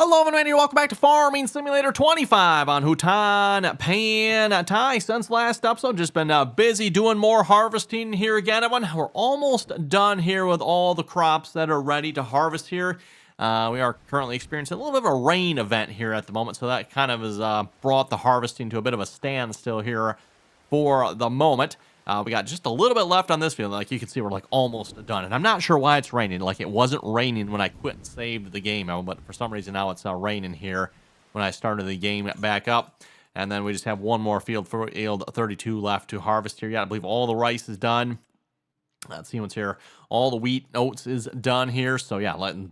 Hello everyone, here. Welcome back to Farming Simulator 25 on Hutan Pantai. Since last episode, just been busy doing more harvesting here again, everyone. We're almost done here with all the crops that are ready to harvest here. We are currently experiencing a little bit of a rain event here at the moment, so that kind of has brought the harvesting to a bit of a standstill here for the moment. We got just a little bit left on this field. Like you can see, we're like almost done. And I'm not sure why it's raining. Like it wasn't raining when I quit and saved the game, but for some reason now it's raining here when I started the game back up. And then we just have one more field 32 left to harvest here. Yeah, I believe all the rice is done. Let's see what's here. All the wheat, oats is done here. So yeah, letting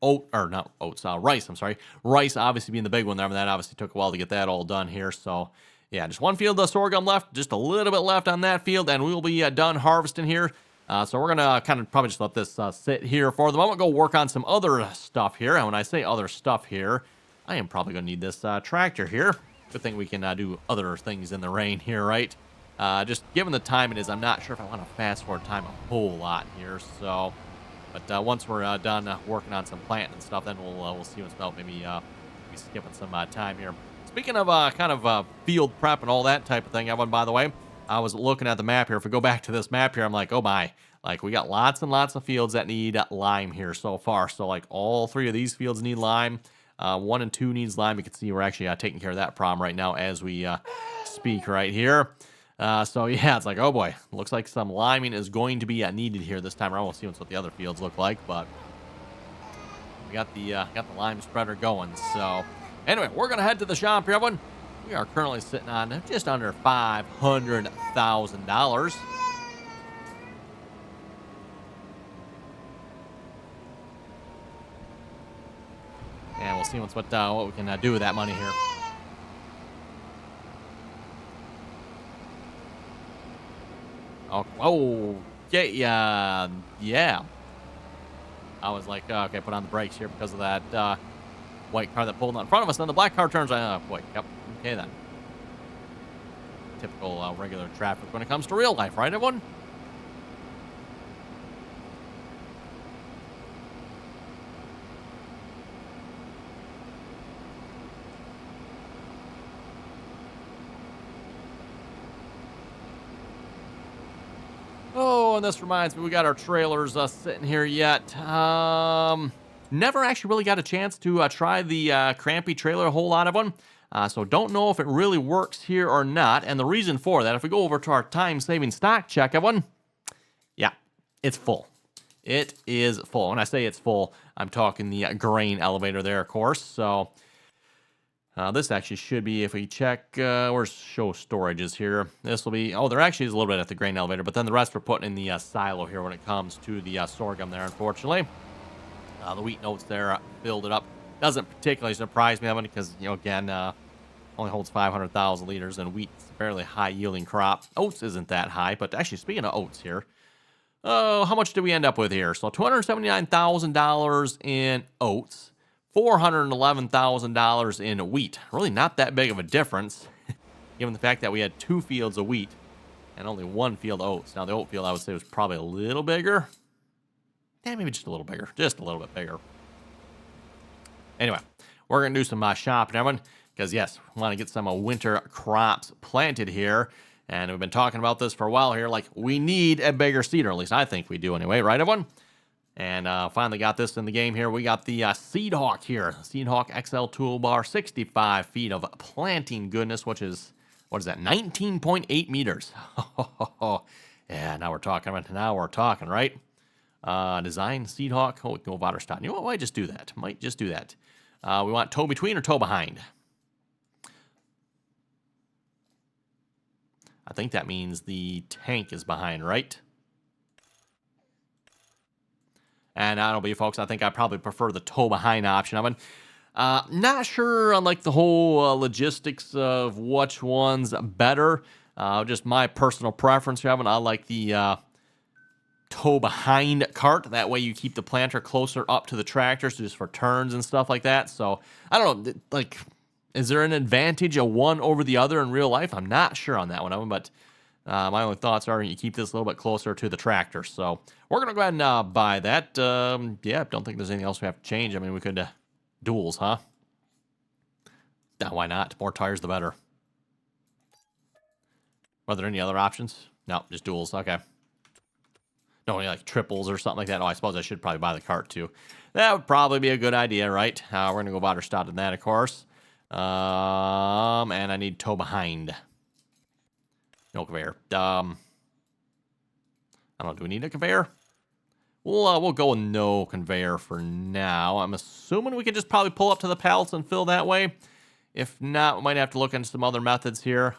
rice. I'm sorry, rice obviously being the big one there. But that obviously took a while to get that all done here. So. Yeah, just one field of sorghum left, just a little bit left on that field, and we'll be done harvesting here. So we're going to kind of probably just let this sit here for the moment, go work on some other stuff here. And when I say other stuff here, I am probably going to need this tractor here. Good thing we can do other things in the rain here, right? Just given the time it is, I'm not sure if I want to fast forward time a whole lot here. So, but once we're done working on some planting and stuff, then we'll see what's about maybe skipping some time here. Speaking of kind of field prep and all that type of thing, Evan, by the way, I was looking at the map here. If we go back to this map here, I'm like, oh my, like we got lots and lots of fields that need lime here so far. So like all three of these fields need lime. 1 and 2 needs lime. You can see we're actually taking care of that problem right now as we speak right here. So yeah, it's like, oh boy, looks like some liming is going to be needed here this time around. We'll see what the other fields look like, but we got the lime spreader going. So. Anyway, we're going to head to the shop here, everyone. We are currently sitting on just under $500,000. And we'll see what we can do with that money here. Oh, yeah. I was like, okay, put on the brakes here because of that white car that pulled out in front of us. Then the black car turns around. Boy, yep. Okay, then. Typical regular traffic when it comes to real life, right, everyone? Oh, and this reminds me, we got our trailers sitting here yet. Never actually really got a chance to try the Crampy trailer a whole lot of them. So don't know if it really works here or not. And the reason for that, if we go over to our time-saving stock check, everyone, yeah, it's full. It is full. When I say it's full, I'm talking the grain elevator there, of course. So this actually should be, if we check, where's show storages here? This will be, there actually is a little bit at the grain elevator, but then the rest we're putting in the silo here when it comes to the sorghum there, unfortunately. The wheat notes there filled it up. Doesn't particularly surprise me, Evan, because, again, only holds 500,000 liters, and wheat's a fairly high-yielding crop. Oats isn't that high, but actually, speaking of oats here, how much did we end up with here? So $279,000 in oats, $411,000 in wheat. Really not that big of a difference, given the fact that we had 2 fields of wheat and only 1 field of oats. Now, the oat field, I would say, was probably a little bigger. Yeah, maybe just a little bigger. Just a little bit bigger. Anyway, we're going to do some shopping, everyone. Because, yes, we want to get some winter crops planted here. And we've been talking about this for a while here. Like, we need a bigger seeder. At least I think we do anyway. Right, everyone? And finally got this in the game here. We got the Seed Hawk here. Seed Hawk XL Toolbar. 65 feet of planting goodness, which is, what is that, 19.8 meters. Yeah, now we're talking, right? Design Seed Hawk. Oh, go Waterstein. You know what? Might just do that. We want toe between or toe behind. I think that means the tank is behind, right? And I don't know, folks. I think I probably prefer the toe behind option. I'm not sure on like the whole logistics of which one's better. Just my personal preference. I like the toe behind cart. That way you keep the planter closer up to the tractor, so just for turns and stuff like that. So I don't know, like, is there an advantage of one over the other in real life? I'm not sure on that one, but my only thoughts are you keep this a little bit closer to the tractor. So we're going to go ahead and buy that. Yeah, don't think there's anything else we have to change. I mean, we could Duels, huh? Why not? More tires, the better. Are there any other options? No, just duels. Okay. No, any like triples or something like that. Oh, I suppose I should probably buy the cart too. That would probably be a good idea, right? We're gonna go about our start in that, of course. And I need tow behind. No conveyor. I don't know. Do we need a conveyor? We'll go with no conveyor for now. I'm assuming we can just probably pull up to the pallets and fill that way. If not, we might have to look into some other methods here.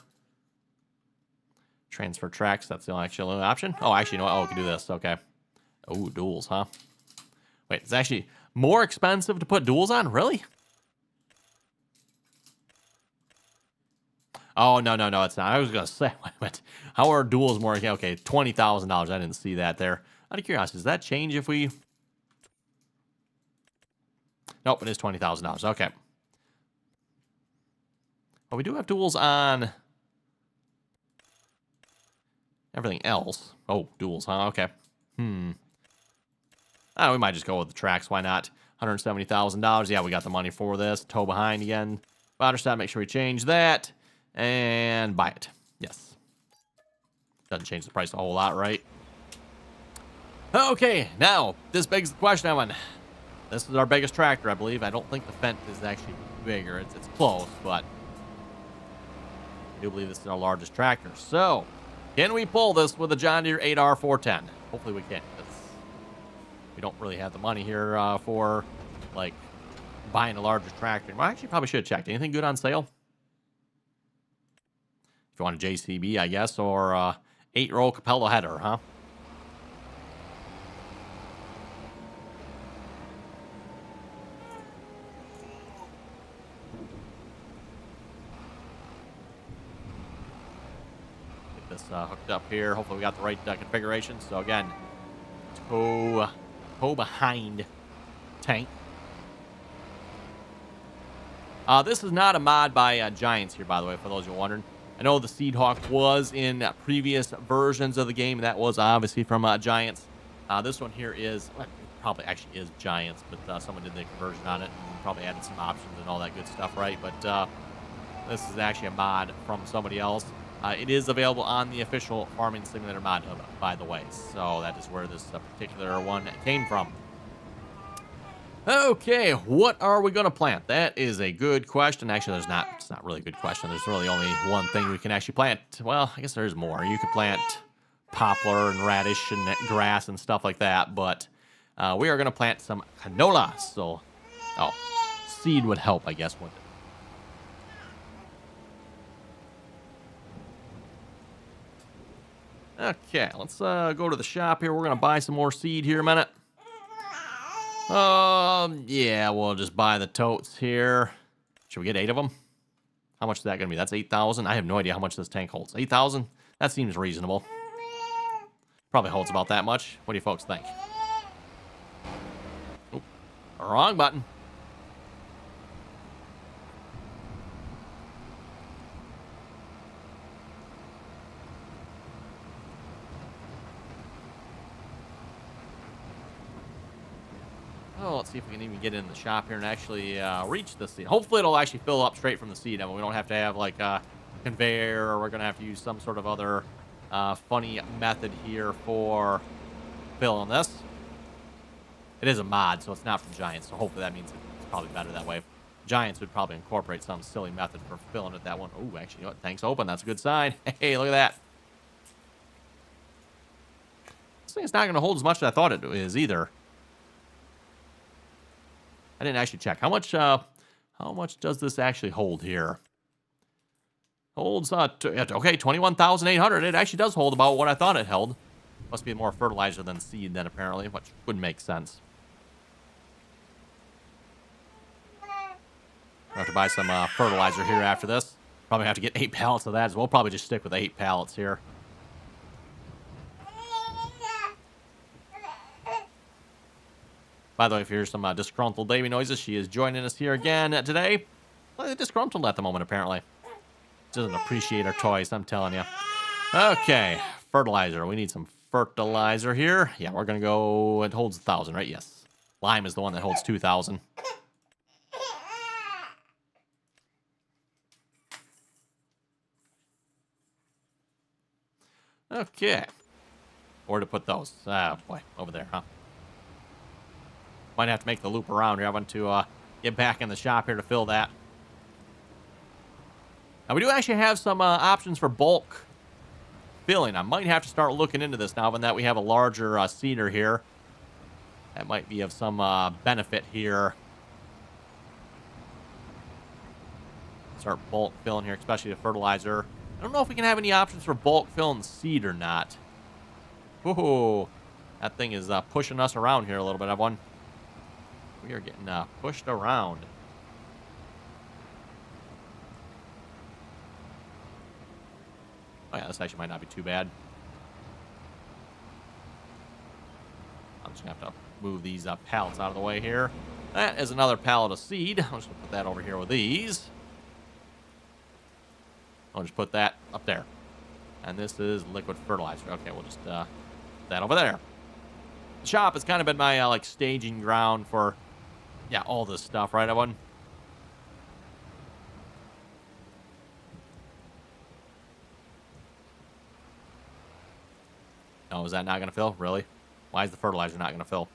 Transfer tracks, that's the only actual option. Oh, actually, you know what? Oh, we can do this. Okay. Oh, duels, huh? Wait, it's actually more expensive to put duels on? Really? Oh, no, it's not. I was going to say, wait, how are duels more? Okay, $20,000. I didn't see that there. Out of curiosity, does that change if we... Nope, it is $20,000. Okay. Well, we do have duels on... everything else. Oh, duels, huh? Okay. We might just go with the tracks. Why not? $170,000. Yeah, we got the money for this. Tow behind again. Botterstop, make sure we change that. And buy it. Yes. Doesn't change the price a whole lot, right? Okay, now, this begs the question, Evan. This is our biggest tractor, I believe. I don't think the Fent is actually bigger. It's close, but I do believe this is our largest tractor. So... can we pull this with a John Deere 8R410? Hopefully we can, because we don't really have the money here for, like, buying a larger tractor. Well, actually, probably should have checked. Anything good on sale? If you want a JCB, I guess, or 8-row Capello header, huh? Hooked up here. Hopefully we got the right configuration. So again, tow behind tank. This is not a mod by Giants here, by the way, for those who are wondering. I know the Seed Hawk was in previous versions of the game. That was obviously from Giants. This one here is, well, it probably actually is Giants, but someone did the conversion on it and probably added some options and all that good stuff, right? But this is actually a mod from somebody else. It is available on the official Farming Simulator mod hub, by the way. So that is where this particular one came from. Okay, what are we going to plant? That is a good question. Actually, it's not really a good question. There's really only one thing we can actually plant. Well, I guess there's more. You could plant poplar and radish and grass and stuff like that. But we are going to plant some canola. So, seed would help, I guess, wouldn't it? Okay, let's go to the shop here. We're going to buy some more seed here in a minute. Yeah, we'll just buy the totes here. Should we get 8 of them? How much is that going to be? That's 8,000. I have no idea how much this tank holds. 8,000? That seems reasonable. Probably holds about that much. What do you folks think? Oop, wrong button. Oh, let's see if we can even get in the shop here and actually reach the seed. Hopefully it'll actually fill up straight from the seed. I mean, we don't have to have like a conveyor, or we're going to have to use some sort of other funny method here for filling this. It is a mod, so it's not from Giants, so hopefully that means it's probably better that way. Giants would probably incorporate some silly method for filling it that one. Oh, actually, you know what? Tank's open. That's a good sign. Hey, look at that. This thing's not going to hold as much as I thought it is either. I didn't actually check. How much does this actually hold here? Holds, okay, 21,800. It actually does hold about what I thought it held. Must be more fertilizer than seed then, apparently, which would make sense. I'll have to buy some fertilizer here after this. Probably have to get 8 pallets of that, so we'll probably just stick with 8 pallets here. By the way, if you hear some disgruntled baby noises, she is joining us here again today. Well, disgruntled at the moment, apparently. Doesn't appreciate her toys, I'm telling you. Okay, fertilizer. We need some fertilizer here. Yeah, we're going to go... It holds 1,000, right? Yes. Lime is the one that holds 2,000. Okay. Where to put those? Ah, boy. Over there, huh? Might have to make the loop around here. I want to get back in the shop here to fill that. Now, we do actually have some options for bulk filling. I might have to start looking into this now, given that we have a larger seeder here. That might be of some benefit here. Start bulk filling here, especially the fertilizer. I don't know if we can have any options for bulk filling seed or not. Whoa, that thing is pushing us around here a little bit, everyone. We are getting pushed around. Oh yeah, this actually might not be too bad. I'm just going to have to move these pallets out of the way here. That is another pallet of seed. I'm just going to put that over here with these. I'll just put that up there. And this is liquid fertilizer. Okay, we'll just put that over there. The shop has kind of been my like staging ground for, yeah, all this stuff, right, everyone? Oh, is that not going to fill? Really? Why is the fertilizer not going to fill?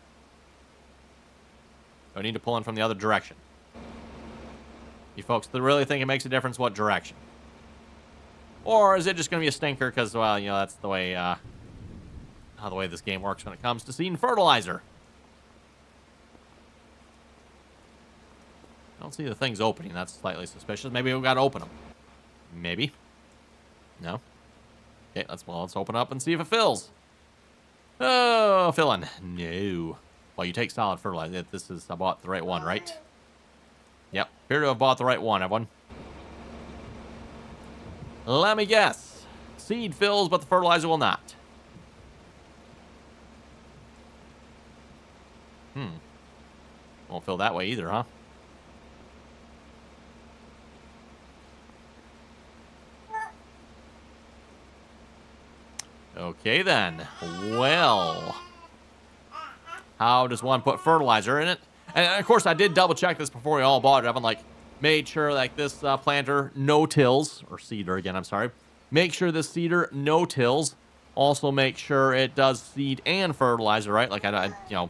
Do I need to pull in from the other direction? You folks really think it makes a difference what direction? Or is it just going to be a stinker because, well, you know, that's the way, how the way this game works when it comes to seed fertilizer. I don't see the things opening. That's slightly suspicious. Maybe we've got to open them. Maybe. No. Okay, let's open up and see if it fills. Oh, filling. No. Well, you take solid fertilizer. This is, I bought the right one, right? Yep. Appear to have bought the right one, everyone. Let me guess. Seed fills, but the fertilizer will not. Won't fill that way either, huh? Okay, then. Well, how does one put fertilizer in it? And, of course, I did double-check this before we all bought it. I've like made sure, like, this planter no-tills, or seeder again, I'm sorry. Make sure this seeder no-tills. Also make sure it does seed and fertilizer, right? Like, I you know,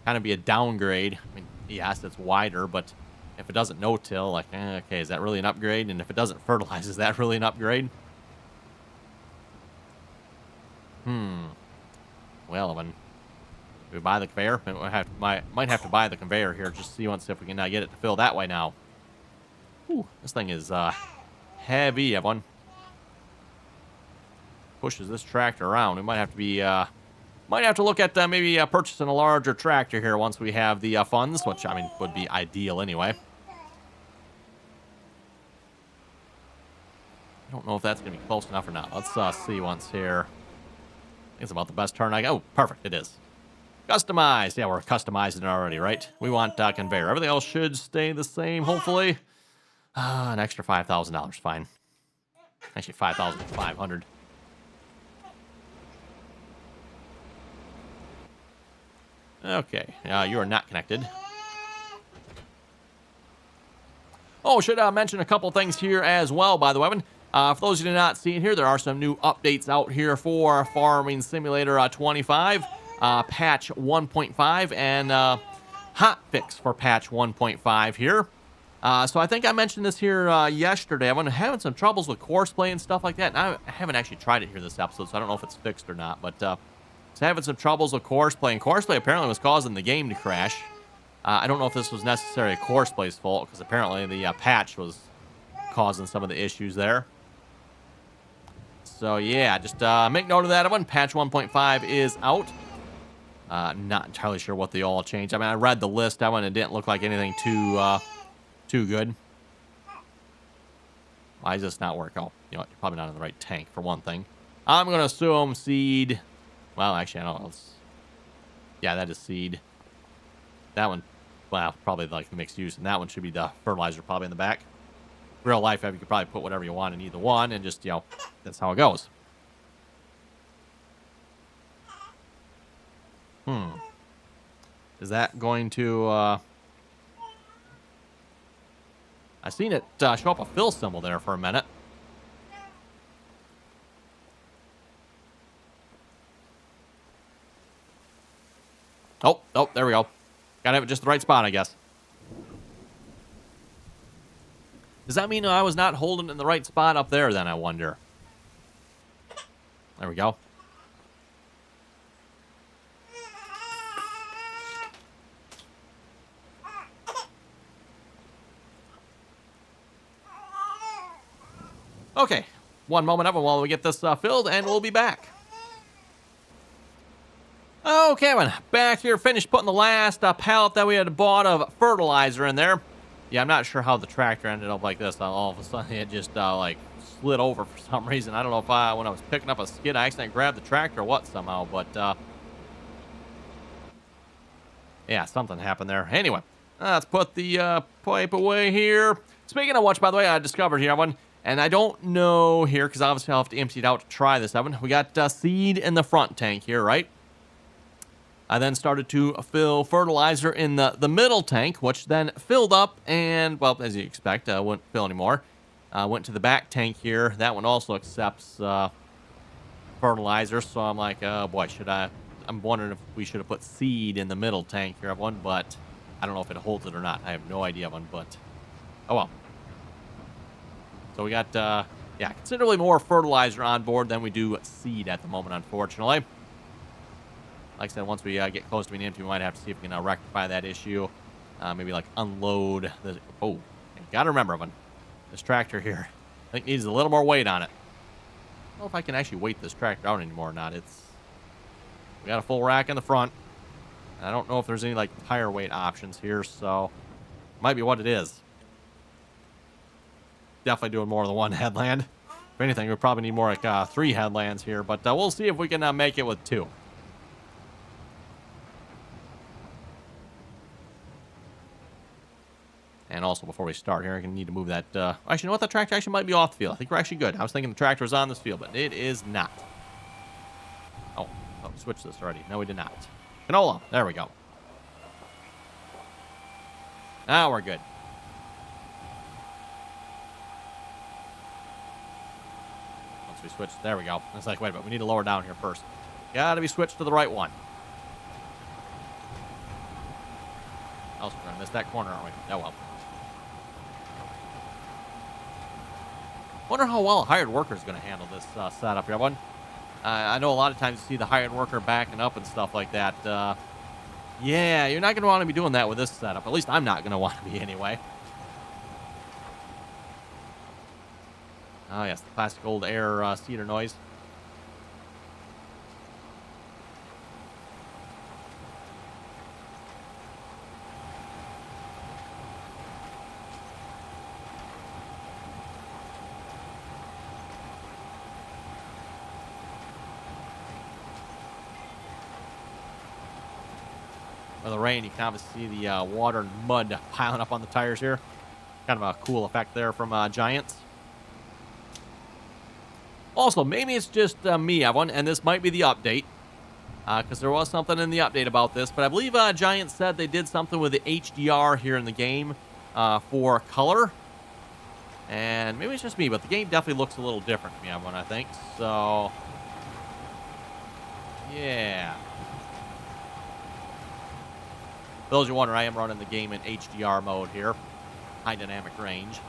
kind of be a downgrade. I mean, yes, it's wider, but if it doesn't no-till, like, okay, is that really an upgrade? And if it doesn't fertilize, is that really an upgrade? Well, when we buy the conveyor, might have to buy the conveyor here just to see once if we can get it to fill that way now. Ooh, this thing is heavy, everyone. Pushes this tractor around. We might have to be might have to look at maybe purchasing a larger tractor here once we have the funds, which I mean would be ideal anyway. I don't know if that's gonna be close enough or not. Let's see once here. I think it's about the best turn I got. Oh, perfect, it is. Customized. Yeah, we're customizing it already, right? We want conveyor. Everything else should stay the same, hopefully. An extra $5,000, fine. Actually, $5,500. Okay, you are not connected. Oh, should mention a couple things here as well, by the way. For those who did not see it here, there are some new updates out here for Farming Simulator 25, patch 1.5, and hotfix for patch 1.5 here. So I think I mentioned this here yesterday. I'm having some troubles with course play and stuff like that. And I haven't actually tried it here this episode, so I don't know if it's fixed or not. But it's having some troubles with course play. And course play apparently was causing the game to crash. I don't know if this was necessarily course play's fault, because apparently the patch was causing some of the issues there. So yeah, just make note of that. Patch 1.5 is out. Not entirely sure what they all changed. I mean, I read the list. That one, it didn't look like anything too good. Why does this not work? Oh, you know what? You're probably not in the right tank, for one thing. I'm going to assume seed. Well, actually, I don't know. Yeah, that is seed. That one, well, probably like the mixed use. And that one should be the fertilizer probably in the back. Real life, you could probably put whatever you want in either one. And just, you know, that's how it goes. Is that going to... I seen it show up a fill symbol there for a minute. Oh, there we go. Gotta have it just the right spot, I guess. Does that mean I was not holding it in the right spot up there then, I wonder? There we go. Okay, one moment up while we get this filled, and we'll be back. Okay, I'm back here, finished putting the last pallet that we had bought of fertilizer in there. Yeah, I'm not sure how the tractor ended up like this. All of a sudden, it just like slid over for some reason. I don't know if when I was picking up a skid, I accidentally grabbed the tractor or what somehow, but yeah, something happened there. Anyway, let's put the pipe away here. Speaking of which, by the way, I discovered here one, and I don't know here because obviously I'll have to empty it out to try this oven. We got seed in the front tank here, right? I then started to fill fertilizer in the middle tank, which then filled up and, well, as you expect, wouldn't fill anymore. Went to the back tank here. That one also accepts fertilizer, so I'm like, oh boy, I'm wondering if we should have put seed in the middle tank here, everyone, but I don't know if it holds it or not. I have no idea, everyone, but oh well. So we got, yeah, considerably more fertilizer on board than we do seed at the moment, unfortunately. Like I said, once we get close to being empty, we might have to see if we can rectify that issue. Maybe like unload the. Oh, gotta remember, everyone, this tractor here, I think needs a little more weight on it. I don't know if I can actually weight this tractor out anymore or not. We got a full rack in the front. I don't know if there's any like tire weight options here, so might be what it is. Definitely doing more than one headland. If anything, we probably need more like 3 headlands here, but we'll see if we can make it with 2. And also, before we start here, I need to move that. Actually, you know what? The tractor actually might be off the field. I think we're actually good. I was thinking the tractor was on this field, but it is not. Oh, switched this already. No, we did not. Canola. There we go. Now we're good. Once we switch, there we go. It's like, wait a minute, we need to lower down here first. Gotta be switched to the right one. Else we're gonna miss that corner, aren't we? Oh well. Wonder how well a hired worker is going to handle this setup here. I know a lot of times you see the hired worker backing up and stuff like that. Yeah, you're not going to want to be doing that with this setup. At least I'm not going to want to be anyway. Oh, yes, the classic old air cedar noise. With the rain, you can obviously see the water and mud piling up on the tires here. Kind of a cool effect there from Giants. Also, maybe it's just me, Evan, and this might be the update. Because there was something in the update about this. But I believe Giants said they did something with the HDR here in the game for color. And maybe it's just me, but the game definitely looks a little different to me, Evan, I think. So, yeah. For those who wonder, I am running the game in HDR mode here. High dynamic range.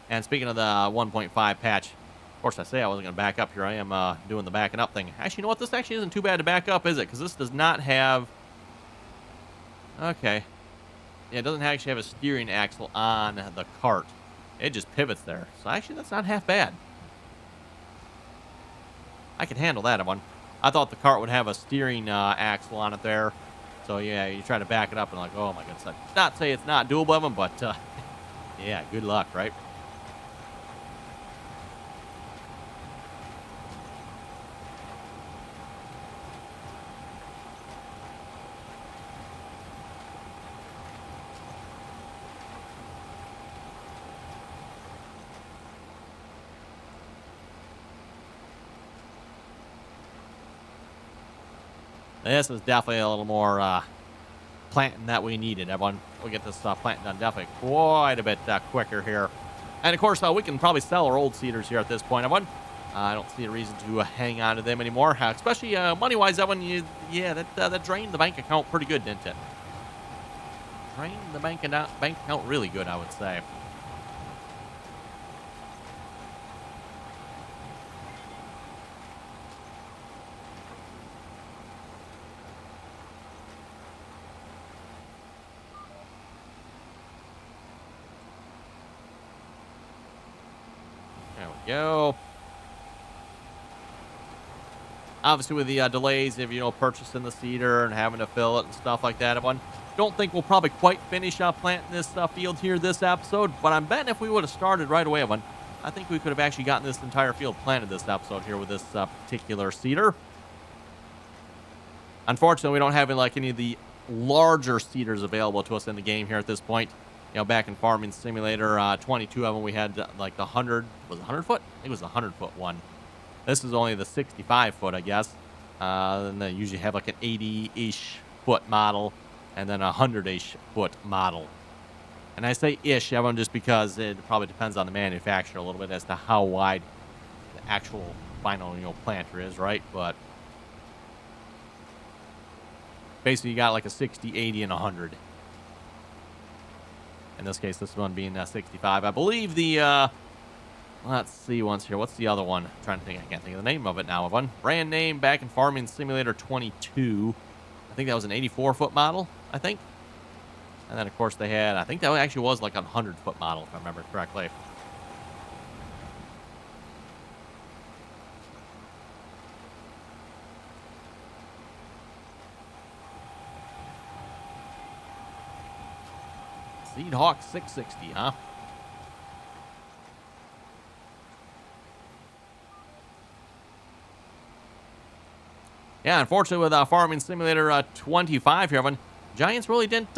And speaking of the 1.5 patch, of course I say I wasn't going to back up here. I am doing the backing up thing. Actually, you know what? This actually isn't too bad to back up, is it? Because this does not have... Okay. Yeah, it doesn't actually have a steering axle on the cart. It just pivots there. So actually, that's not half bad. I can handle that one. I thought the cart would have a steering axle on it there. So yeah, you try to back it up and like, oh my goodness. I'd not say it's not doable of them, but yeah, good luck, right? This is definitely a little more planting that we needed, everyone. We'll get this planting done definitely quite a bit quicker here. And, of course, we can probably sell our old cedars here at this point, everyone. I don't see a reason to hang on to them anymore, especially money-wise. That one, that drained the bank account pretty good, didn't it? Drained the bank account really good, I would say. There we go. Obviously, with the delays of, purchasing the cedar and having to fill it and stuff like that, everyone, don't think we'll probably quite finish planting this field here this episode, but I'm betting if we would have started right away, everyone, I think we could have actually gotten this entire field planted this episode here with this particular cedar. Unfortunately, we don't have any of the larger cedars available to us in the game here at this point. Back in Farming Simulator 22 of them, we had like the 100, was it 100 foot? I think it was the 100-foot one. This is only the 65-foot, I guess. And they usually have like an 80-ish foot model and then a 100-ish foot model. And I say ish, everyone, just because it probably depends on the manufacturer a little bit as to how wide the actual final, planter is, right? But basically, you got like a 60, 80, and 100. In this case, this one being 65. I believe the, let's see once here. What's the other one? I'm trying to think. I can't think of the name of it now. One brand name back in Farming Simulator 22. I think that was an 84-foot model, I think. And then, of course, they had, I think that actually was like a 100-foot model, if I remember correctly. Seedhawk 660, huh? Yeah, unfortunately with Farming Simulator 25 here, everyone, Giants really didn't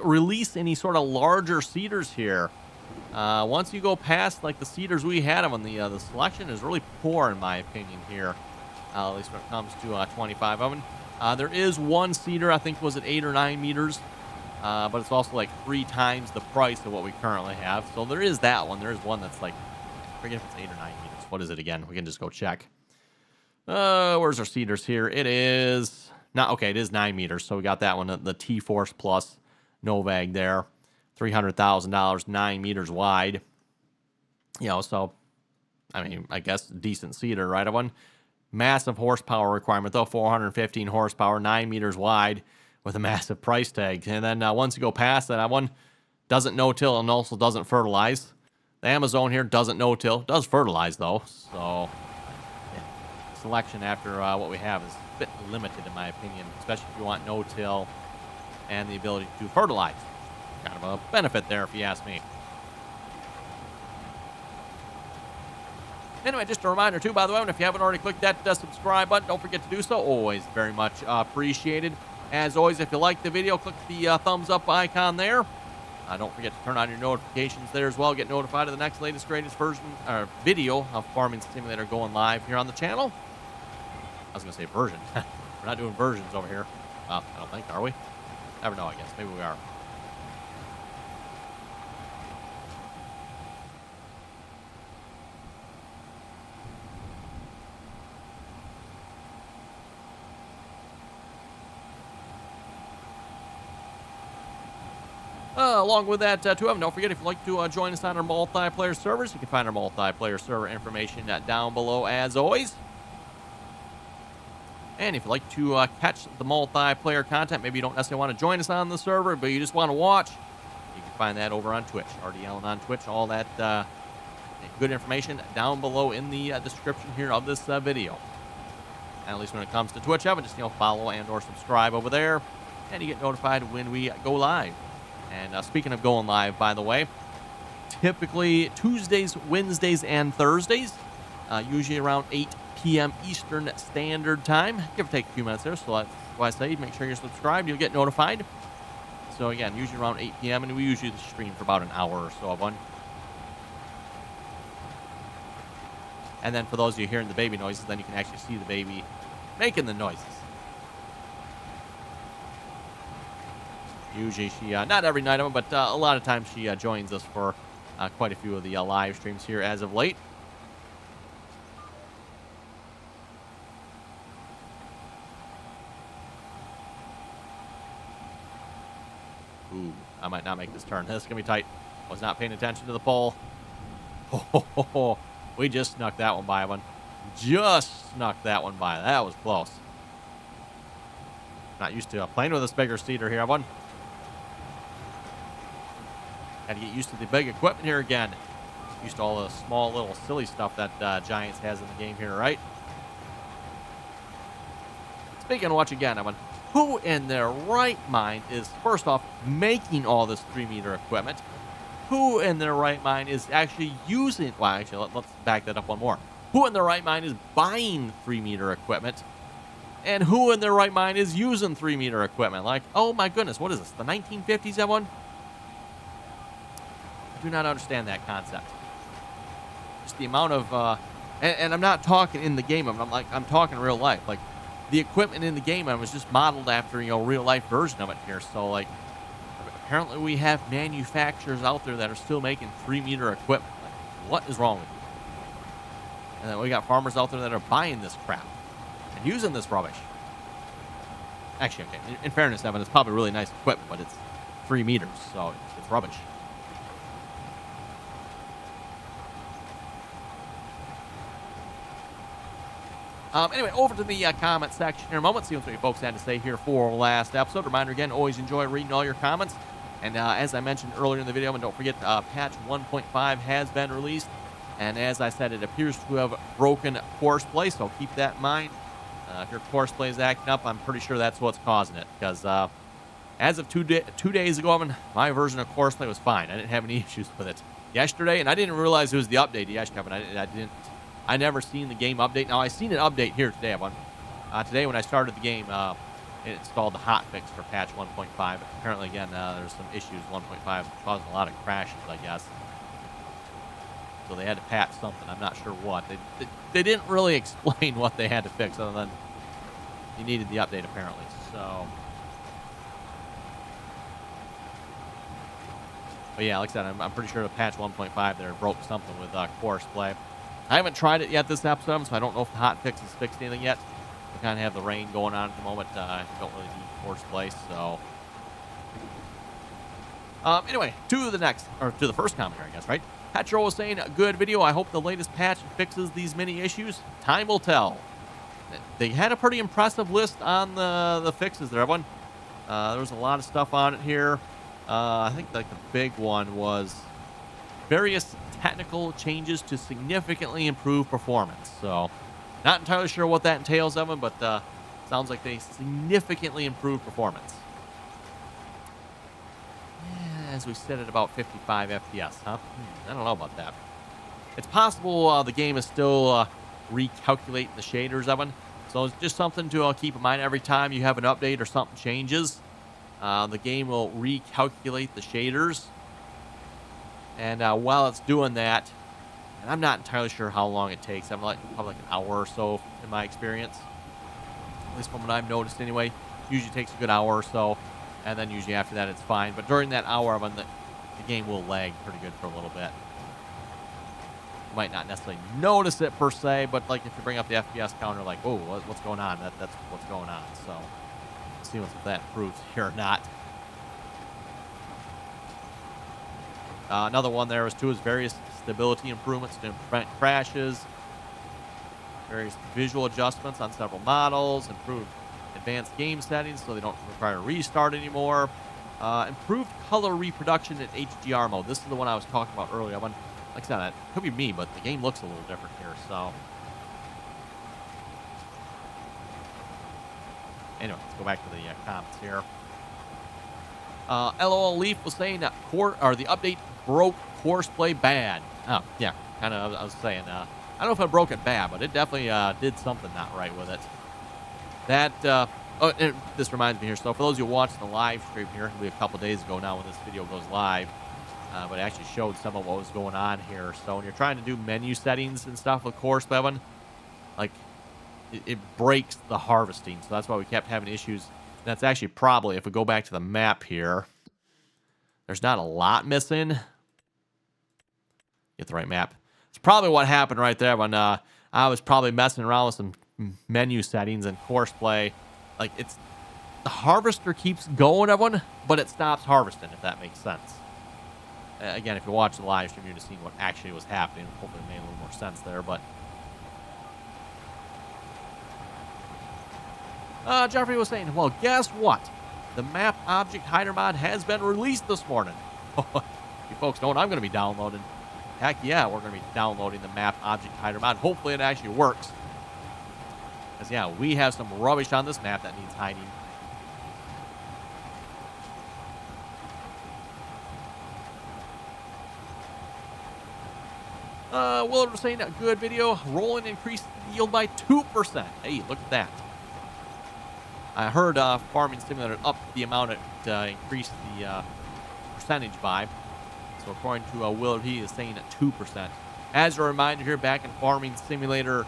release any sort of larger cedars here. Once you go past like the cedars we had them on, the selection is really poor in my opinion here. At least when it comes to 25 of them. There is one cedar, I think was at 8 or 9 meters. But it's also like 3 times the price of what we currently have. So there is that one. There is one that's like, I forget if it's 8 or 9 meters. What is it again? We can just go check. Where's our cedars here? It is not okay. It is 9 meters. So we got that one, the T-Force Plus Novag there, $300,000, 9 meters wide. So I mean, I guess decent cedar, right? One massive horsepower requirement though, 415 horsepower, 9 meters wide, with a massive price tag. And then once you go past that, one doesn't no-till and also doesn't fertilize. The Amazon here doesn't no-till, does fertilize though. So yeah, selection after what we have is a bit limited in my opinion, especially if you want no-till and the ability to fertilize. Kind of a benefit there if you ask me. Anyway, just a reminder too, by the way, if you haven't already clicked that subscribe button, don't forget to do so. Always very much appreciated. As always, if you like the video, click the thumbs up icon there. Don't forget to turn on your notifications there as well. Get notified of the next latest, greatest video of Farming Simulator going live here on the channel. I was going to say version. We're not doing versions over here. Well, I don't think, are we? Never know, I guess. Maybe we are. Along with that, too, don't forget, if you'd like to join us on our multiplayer servers, you can find our multiplayer server information down below, as always. And if you'd like to catch the multiplayer content, maybe you don't necessarily want to join us on the server, but you just want to watch, you can find that over on Twitch. RDAllen on Twitch, all that good information down below in the description here of this video. And at least when it comes to Twitch, just follow and or subscribe over there, and you get notified when we go live. And speaking of going live, by the way, typically Tuesdays, Wednesdays, and Thursdays, usually around 8 p.m. Eastern Standard Time. Give or take a few minutes there, so that's why I say make sure you're subscribed. You'll get notified. So again, usually around 8 p.m., and we usually stream for about an hour or so of one. And then for those of you hearing the baby noises, then you can actually see the baby making the noises. Usually she, not every night of them, but a lot of times she joins us for quite a few of the live streams here as of late. Ooh, I might not make this turn. This is going to be tight. Was not paying attention to the pole. Oh, we just snuck that one by one. Just snuck that one by. That was close. Not used to playing with this bigger seeder here, everyone. Got to get used to the big equipment here again. Used to all the small little silly stuff that Giants has in the game here, right? Speaking of which, again, everyone, who in their right mind is, first off, making all this 3-meter equipment? Who in their right mind is actually using... Well, actually, let's back that up one more. Who in their right mind is buying 3-meter equipment? And who in their right mind is using 3-meter equipment? Like, oh my goodness, what is this, the 1950s, everyone? I do not understand that concept. Just the amount of... and I'm not talking in the game, I'm talking real life. Like, the equipment in the game, was just modeled after, real life version of it here. So, like, apparently we have manufacturers out there that are still making 3-meter equipment. Like, what is wrong with you? And then we got farmers out there that are buying this crap and using this rubbish. Actually, okay, in fairness, Evan, it's probably really nice equipment, but it's 3 meters, so it's rubbish. Anyway, over to the comment section here in a moment. See what you folks had to say here for last episode. Reminder again, always enjoy reading all your comments. And as I mentioned earlier in the video, and don't forget, patch 1.5 has been released. And as I said, it appears to have broken courseplay, so keep that in mind. If your courseplay is acting up, I'm pretty sure that's what's causing it. Because as of 2 days ago, my version of courseplay was fine. I didn't have any issues with it yesterday, and I didn't realize it was the update yesterday. I never seen the game update. Now, I seen an update here today. Today when I started the game, it installed the hotfix for patch 1.5. Apparently, again, there's some issues. 1.5 causing a lot of crashes, I guess. So they had to patch something. I'm not sure what. They didn't really explain what they had to fix other than you needed the update, apparently. So, but yeah, like I said, I'm pretty sure the patch 1.5 there broke something with courseplay. I haven't tried it yet this episode, so I don't know if the hotfix has fixed anything yet. We kind of have the rain going on at the moment. I don't really need courseplay, so. Anyway, to the first commentary, I guess, right? Petro was saying, good video. I hope the latest patch fixes these many issues. Time will tell. They had a pretty impressive list on the fixes there, everyone. There was a lot of stuff on it here. I think like the big one was various technical changes to significantly improve performance. So, not entirely sure what that entails, Evan, but sounds like they significantly improved performance. As we said at about 55 FPS, huh? I don't know about that. It's possible the game is still recalculating the shaders, Evan. So it's just something to keep in mind every time you have an update or something changes. The game will recalculate the shaders. And while it's doing that, and I'm not entirely sure how long it takes. I'm like probably like an hour or so in my experience. At least from what I've noticed anyway. Usually takes a good hour or so. And then usually after that, it's fine. But during that hour, the game will lag pretty good for a little bit. You might not necessarily notice it per se, but like if you bring up the FPS counter, like, whoa, what's going on? That's what's going on. So, let's see if that proves here or not. Another one there is various stability improvements to prevent crashes, various visual adjustments on several models, improved advanced game settings so they don't require a restart anymore, improved color reproduction in HDR mode. This is the one I was talking about earlier. Like I said, it could be me, but the game looks a little different here. So, anyway, let's go back to the comments here. LOL Leaf was saying that the update broke courseplay bad. Oh, yeah, kind of. I was saying, I don't know if it broke it bad, but it definitely did something not right with it. That, this reminds me here. So for those of you watching the live stream here, it'll be a couple days ago now when this video goes live, but it actually showed some of what was going on here. So when you're trying to do menu settings and stuff with courseplay, like it breaks the harvesting. So that's why we kept having issues That's actually probably, if we go back to the map here, there's not a lot missing. Get the right map. It's probably what happened right there when I was probably messing around with some menu settings and course play. Like, it's the harvester keeps going, everyone, but it stops harvesting, if that makes sense. Again, if you watch the live stream, you'd have seen what actually was happening. Hopefully it made a little more sense there, but... Jeffrey was saying, well, guess what? The map object hider mod has been released this morning. You folks know what I'm going to be downloading. Heck yeah, we're going to be downloading the map object hider mod. Hopefully it actually works. Because, yeah, we have some rubbish on this map that needs hiding. Willard was saying, a good video. Rolling increased yield by 2%. Hey, look at that. I heard Farming Simulator upped the amount it increased the percentage by. So according to Willard, he is saying at 2%. As a reminder here, back in Farming Simulator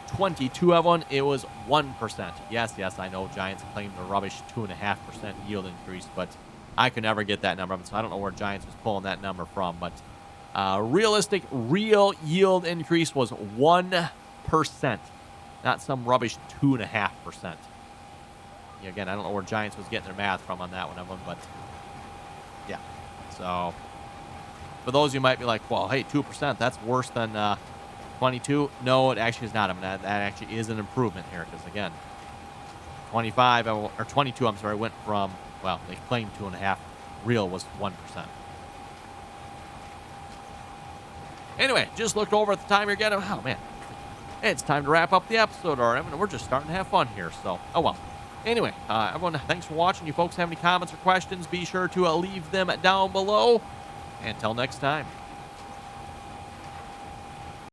22 of one, it was 1%. Yes, I know Giants claimed a rubbish 2.5% yield increase, but I could never get that number. So I don't know where Giants was pulling that number from, but realistic real yield increase was 1%, not some rubbish 2.5%. Again, I don't know where Giants was getting their math from on that one, but yeah. So for those you might be like, well, hey, 2%, that's worse than 22. No, it actually is not. I mean, that actually is an improvement here because, again, 25 or 22, I'm sorry, went from, well, they claimed 2.5. Real was 1%. Anyway, just looked over at the time you're getting. Oh, man. It's time to wrap up the episode, or we're just starting to have fun here, so, oh well. Anyway, everyone, thanks for watching. You folks have any comments or questions, be sure to leave them down below. Until next time.